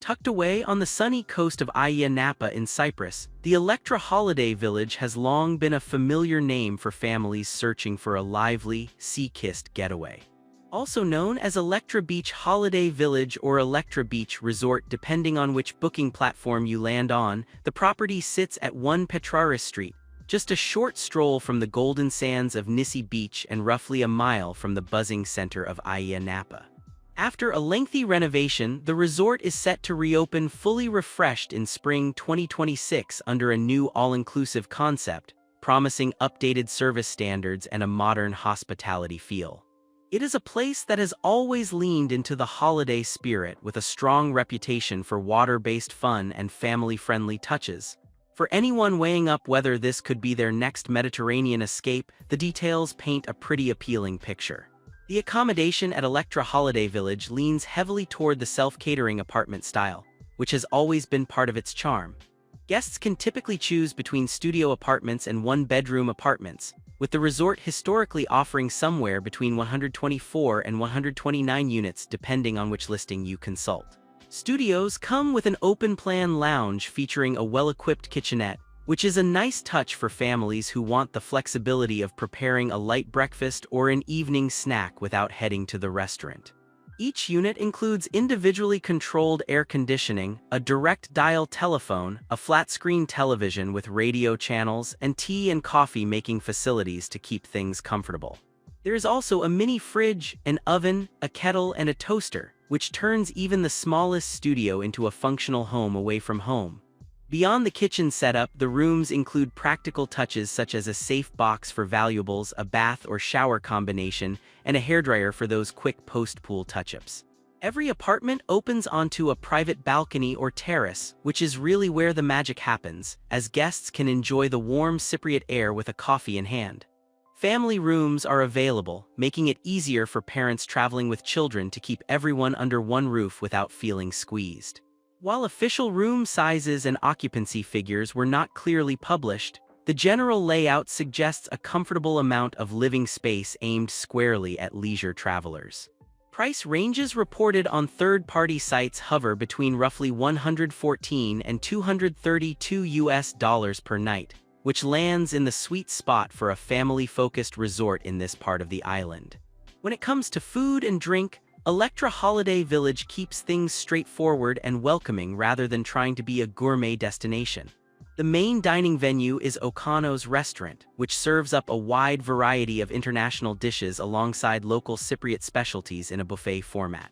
Tucked away on the sunny coast of Ayia Napa in Cyprus, the Electra Holiday Village has long been a familiar name for families searching for a lively, sea-kissed getaway. Also known as Electra Beach Holiday Village or Electra Beach Resort depending on which booking platform you land on, the property sits at 1 Petraris Street, just a short stroll from the golden sands of Nissi Beach and roughly a mile from the buzzing center of Ayia Napa. After a lengthy renovation, the resort is set to reopen fully refreshed in spring 2026 under a new all-inclusive concept, promising updated service standards and a modern hospitality feel. It is a place that has always leaned into the holiday spirit with a strong reputation for water-based fun and family-friendly touches. For anyone weighing up whether this could be their next Mediterranean escape, the details paint a pretty appealing picture. The accommodation at Electra Holiday Village leans heavily toward the self-catering apartment style, which has always been part of its charm. Guests can typically choose between studio apartments and one-bedroom apartments, with the resort historically offering somewhere between 124 and 129 units depending on which listing you consult. Studios come with an open-plan lounge featuring a well-equipped kitchenette, which is a nice touch for families who want the flexibility of preparing a light breakfast or an evening snack without heading to the restaurant. Each unit includes individually controlled air conditioning, a direct dial telephone, a flat-screen television with radio channels, and tea and coffee-making facilities to keep things comfortable. There is also a mini fridge, an oven, a kettle, and a toaster, which turns even the smallest studio into a functional home away from home. Beyond the kitchen setup, the rooms include practical touches such as a safe box for valuables, a bath or shower combination, and a hairdryer for those quick post-pool touch-ups. Every apartment opens onto a private balcony or terrace, which is really where the magic happens, as guests can enjoy the warm Cypriot air with a coffee in hand. Family rooms are available, making it easier for parents traveling with children to keep everyone under one roof without feeling squeezed. While official room sizes and occupancy figures were not clearly published, the general layout suggests a comfortable amount of living space aimed squarely at leisure travelers. Price ranges reported on third-party sites hover between roughly $114 and $232 per night, which lands in the sweet spot for a family-focused resort in this part of the island. When it comes to food and drink, Electra Holiday Village keeps things straightforward and welcoming rather than trying to be a gourmet destination. The main dining venue is Okano's restaurant, which serves up a wide variety of international dishes alongside local Cypriot specialties in a buffet format.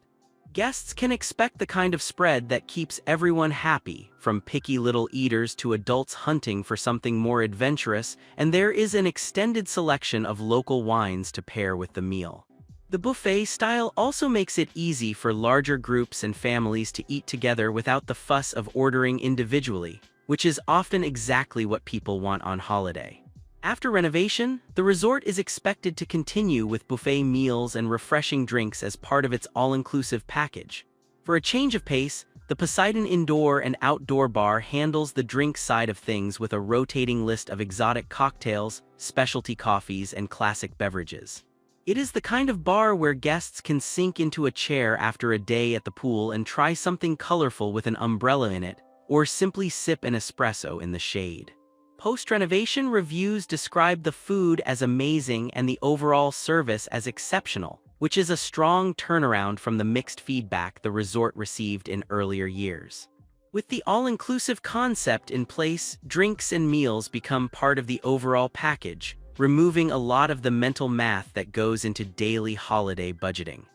Guests can expect the kind of spread that keeps everyone happy, from picky little eaters to adults hunting for something more adventurous, and there is an extended selection of local wines to pair with the meal. The buffet style also makes it easy for larger groups and families to eat together without the fuss of ordering individually, which is often exactly what people want on holiday. After renovation, the resort is expected to continue with buffet meals and refreshing drinks as part of its all-inclusive package. For a change of pace, the Poseidon Indoor and Outdoor Bar handles the drink side of things with a rotating list of exotic cocktails, specialty coffees, and classic beverages. It is the kind of bar where guests can sink into a chair after a day at the pool and try something colorful with an umbrella in it, or simply sip an espresso in the shade. Post-renovation reviews describe the food as amazing and the overall service as exceptional, which is a strong turnaround from the mixed feedback the resort received in earlier years. With the all-inclusive concept in place, drinks and meals become part of the overall package, removing a lot of the mental math that goes into daily holiday budgeting.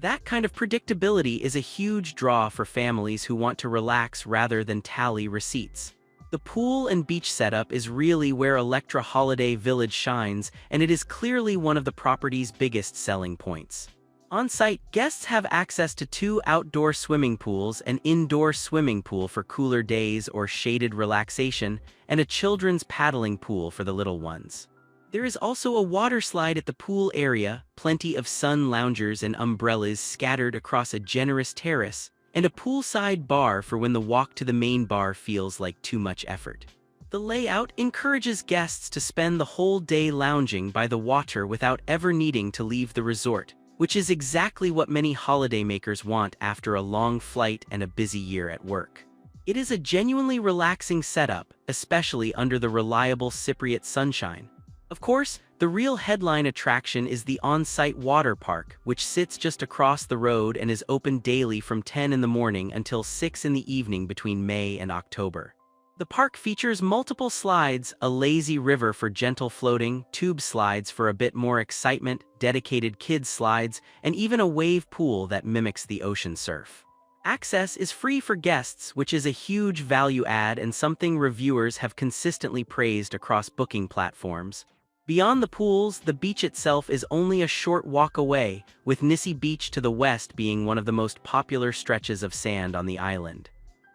That kind of predictability is a huge draw for families who want to relax rather than tally receipts. The pool and beach setup is really where Electra Holiday Village shines, and it is clearly one of the property's biggest selling points. On-site, guests have access to 2 outdoor swimming pools, an indoor swimming pool for cooler days or shaded relaxation, and a children's paddling pool for the little ones. There is also a water slide at the pool area, plenty of sun loungers and umbrellas scattered across a generous terrace, and a poolside bar for when the walk to the main bar feels like too much effort. The layout encourages guests to spend the whole day lounging by the water without ever needing to leave the resort, which is exactly what many holidaymakers want after a long flight and a busy year at work. It is a genuinely relaxing setup, especially under the reliable Cypriot sunshine. Of course, the real headline attraction is the on-site water park, which sits just across the road and is open daily from 10 in the morning until 6 in the evening between May and October. The park features multiple slides, a lazy river for gentle floating, tube slides for a bit more excitement, dedicated kids slides, and even a wave pool that mimics the ocean surf. Access is free for guests, which is a huge value add and something reviewers have consistently praised across booking platforms. Beyond the pools, the beach itself is only a short walk away, with Nissi Beach to the west being one of the most popular stretches of sand on the island.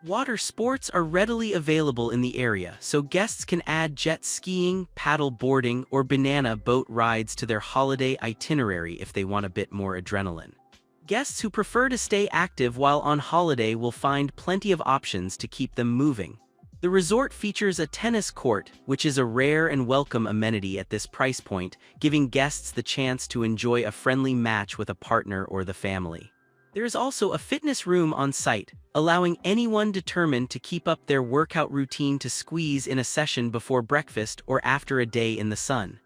Water sports are readily available in the area, so guests can add jet skiing, paddle boarding, or banana boat rides to their holiday itinerary if they want a bit more adrenaline. Guests who prefer to stay active while on holiday will find plenty of options to keep them moving. The resort features a tennis court, which is a rare and welcome amenity at this price point, giving guests the chance to enjoy a friendly match with a partner or the family. There is also a fitness room on site, allowing anyone determined to keep up their workout routine to squeeze in a session before breakfast or after a day in the sun.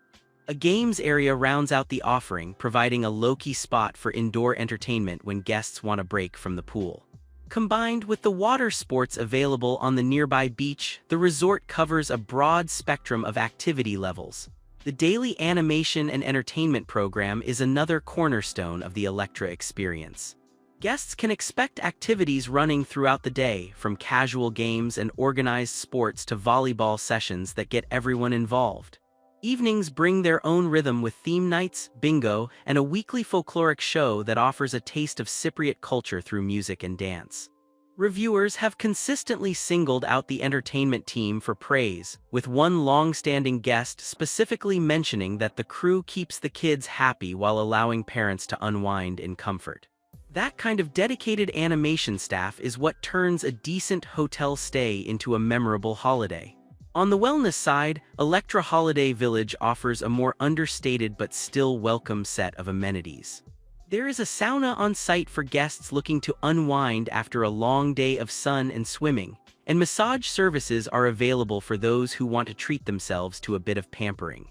A games area rounds out the offering, providing a low-key spot for indoor entertainment when guests want a break from the pool. Combined with the water sports available on the nearby beach, the resort covers a broad spectrum of activity levels. The daily animation and entertainment program is another cornerstone of the Electra experience. Guests can expect activities running throughout the day, from casual games and organized sports to volleyball sessions that get everyone involved. Evenings bring their own rhythm with theme nights, bingo, and a weekly folkloric show that offers a taste of Cypriot culture through music and dance. Reviewers have consistently singled out the entertainment team for praise, with one long-standing guest specifically mentioning that the crew keeps the kids happy while allowing parents to unwind in comfort. That kind of dedicated animation staff is what turns a decent hotel stay into a memorable holiday. On the wellness side, Electra Holiday Village offers a more understated but still welcome set of amenities. There is a sauna on site for guests looking to unwind after a long day of sun and swimming, and massage services are available for those who want to treat themselves to a bit of pampering.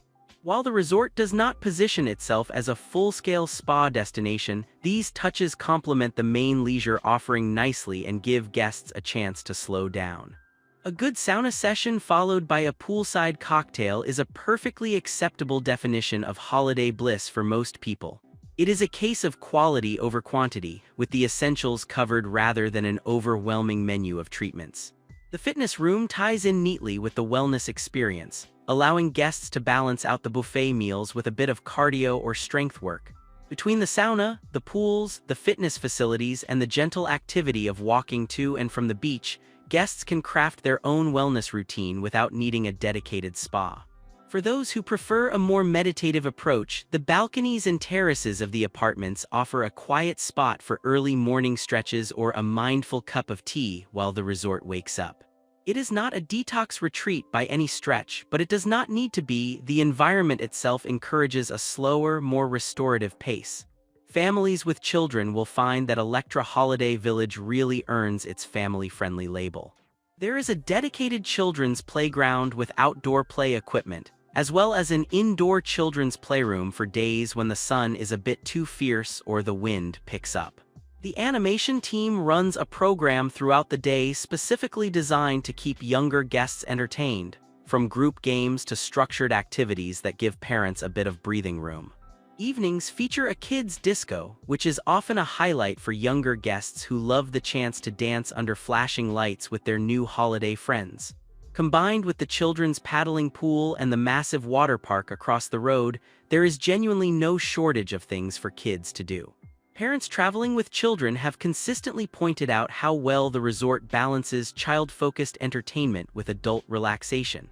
While the resort does not position itself as a full-scale spa destination, these touches complement the main leisure offering nicely and give guests a chance to slow down. A good sauna session followed by a poolside cocktail is a perfectly acceptable definition of holiday bliss for most people. It is a case of quality over quantity, with the essentials covered rather than an overwhelming menu of treatments. The fitness room ties in neatly with the wellness experience, allowing guests to balance out the buffet meals with a bit of cardio or strength work. Between the sauna, the pools, the fitness facilities, and the gentle activity of walking to and from the beach, guests can craft their own wellness routine without needing a dedicated spa. For those who prefer a more meditative approach, the balconies and terraces of the apartments offer a quiet spot for early morning stretches or a mindful cup of tea while the resort wakes up. It is not a detox retreat by any stretch, but it does not need to be. The environment itself encourages a slower, more restorative pace. Families with children will find that Electra Holiday Village really earns its family-friendly label. There is a dedicated children's playground with outdoor play equipment, as well as an indoor children's playroom for days when the sun is a bit too fierce or the wind picks up. The animation team runs a program throughout the day specifically designed to keep younger guests entertained, from group games to structured activities that give parents a bit of breathing room. Evenings feature a kids' disco, which is often a highlight for younger guests who love the chance to dance under flashing lights with their new holiday friends. Combined with the children's paddling pool and the massive water park across the road, there is genuinely no shortage of things for kids to do. Parents traveling with children have consistently pointed out how well the resort balances child-focused entertainment with adult relaxation.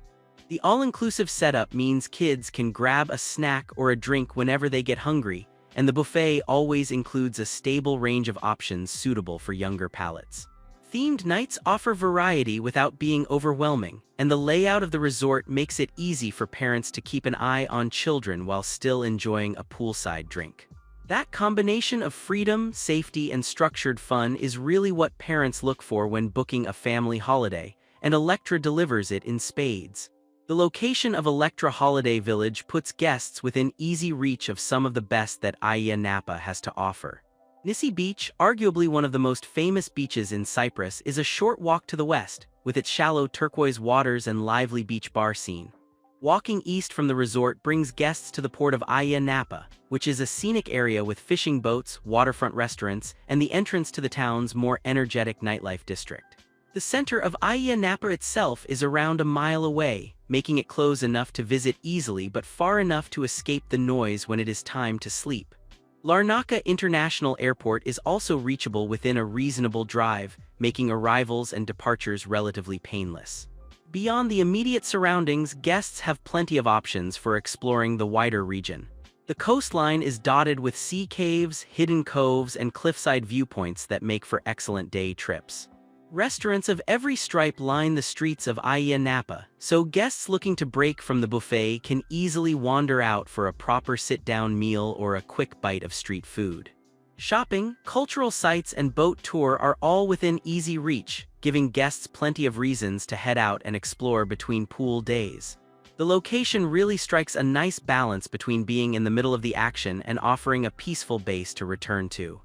The all-inclusive setup means kids can grab a snack or a drink whenever they get hungry, and the buffet always includes a stable range of options suitable for younger palates. Themed nights offer variety without being overwhelming, and the layout of the resort makes it easy for parents to keep an eye on children while still enjoying a poolside drink. That combination of freedom, safety, and structured fun is really what parents look for when booking a family holiday, and Electra delivers it in spades. The location of Electra Holiday Village puts guests within easy reach of some of the best that Ayia Napa has to offer. Nissi Beach, arguably one of the most famous beaches in Cyprus, is a short walk to the west, with its shallow turquoise waters and lively beach bar scene. Walking east from the resort brings guests to the port of Ayia Napa, which is a scenic area with fishing boats, waterfront restaurants, and the entrance to the town's more energetic nightlife district. The center of Ayia Napa itself is around a mile away, making it close enough to visit easily but far enough to escape the noise when it is time to sleep. Larnaca International Airport is also reachable within a reasonable drive, making arrivals and departures relatively painless. Beyond the immediate surroundings, guests have plenty of options for exploring the wider region. The coastline is dotted with sea caves, hidden coves, and cliffside viewpoints that make for excellent day trips. Restaurants of every stripe line the streets of Ayia Napa, so guests looking to break from the buffet can easily wander out for a proper sit-down meal or a quick bite of street food. Shopping, cultural sites, and boat tour are all within easy reach, giving guests plenty of reasons to head out and explore between pool days. The location really strikes a nice balance between being in the middle of the action and offering a peaceful base to return to.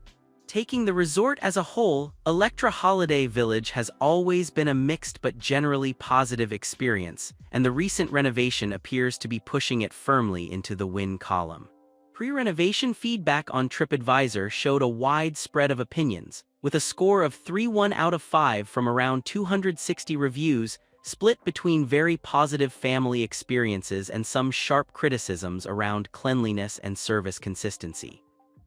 Taking the resort as a whole, Electra Holiday Village has always been a mixed but generally positive experience, and the recent renovation appears to be pushing it firmly into the win column. Pre-renovation feedback on TripAdvisor showed a wide spread of opinions, with a score of 3.1 out of 5 from around 260 reviews, split between very positive family experiences and some sharp criticisms around cleanliness and service consistency.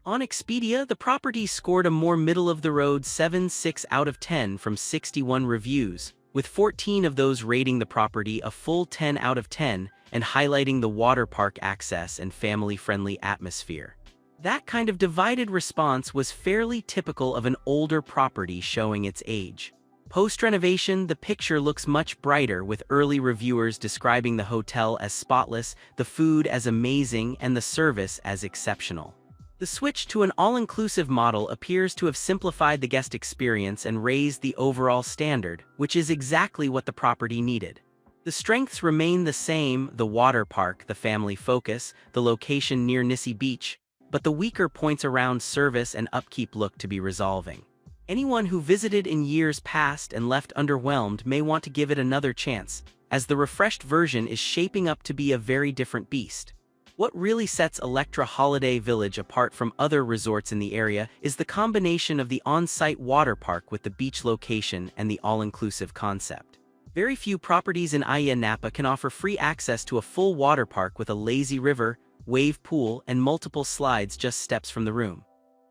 On Expedia, the property scored a more middle-of-the-road 7.6 out of 10 from 61 reviews, with 14 of those rating the property a full 10 out of 10 and highlighting the water park access and family-friendly atmosphere. That kind of divided response was fairly typical of an older property showing its age. Post-renovation, the picture looks much brighter, with early reviewers describing the hotel as spotless, the food as amazing, and the service as exceptional. The switch to an all-inclusive model appears to have simplified the guest experience and raised the overall standard, which is exactly what the property needed. The strengths remain the same: the water park, the family focus, the location near Nissi Beach, but the weaker points around service and upkeep look to be resolving. Anyone who visited in years past and left underwhelmed may want to give it another chance, as the refreshed version is shaping up to be a very different beast. What really sets Electra Holiday Village apart from other resorts in the area is the combination of the on-site water park with the beach location and the all-inclusive concept. Very few properties in Ayia Napa can offer free access to a full water park with a lazy river, wave pool, and multiple slides just steps from the room.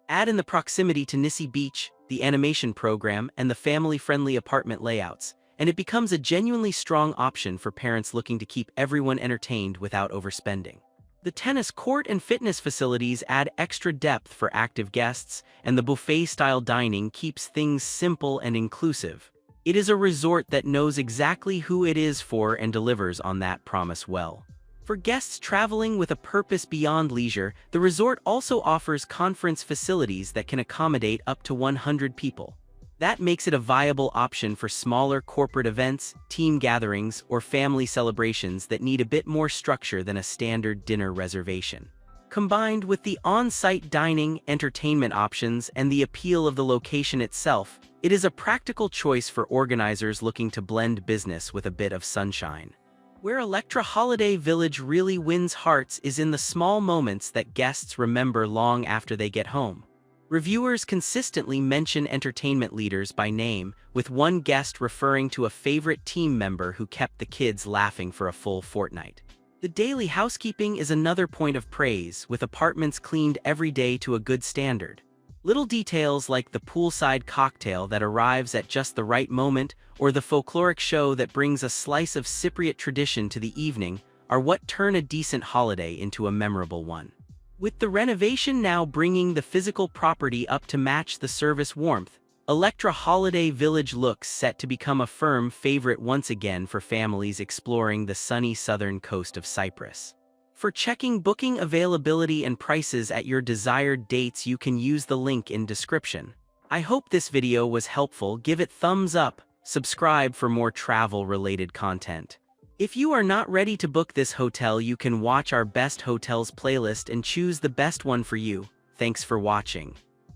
Add in the proximity to Nissi Beach, the animation program, and the family-friendly apartment layouts, and it becomes a genuinely strong option for parents looking to keep everyone entertained without overspending. The tennis court and fitness facilities add extra depth for active guests, and the buffet-style dining keeps things simple and inclusive. It is a resort that knows exactly who it is for and delivers on that promise well. For guests traveling with a purpose beyond leisure, the resort also offers conference facilities that can accommodate up to 100 people. That makes it a viable option for smaller corporate events, team gatherings, or family celebrations that need a bit more structure than a standard dinner reservation. Combined with the on-site dining, entertainment options, and the appeal of the location itself, it is a practical choice for organizers looking to blend business with a bit of sunshine. Where Electra Holiday Village really wins hearts is in the small moments that guests remember long after they get home. Reviewers consistently mention entertainment leaders by name, with one guest referring to a favorite team member who kept the kids laughing for a full fortnight. The daily housekeeping is another point of praise, with apartments cleaned every day to a good standard. Little details like the poolside cocktail that arrives at just the right moment, or the folkloric show that brings a slice of Cypriot tradition to the evening, are what turn a decent holiday into a memorable one. With the renovation now bringing the physical property up to match the service warmth, Electra Holiday Village looks set to become a firm favorite once again for families exploring the sunny southern coast of Cyprus. For checking booking availability and prices at your desired dates, you can use the link in description. I hope this video was helpful. Give it thumbs up, subscribe for more travel-related content. If you are not ready to book this hotel, you can watch our best hotels playlist and choose the best one for you. Thanks for watching.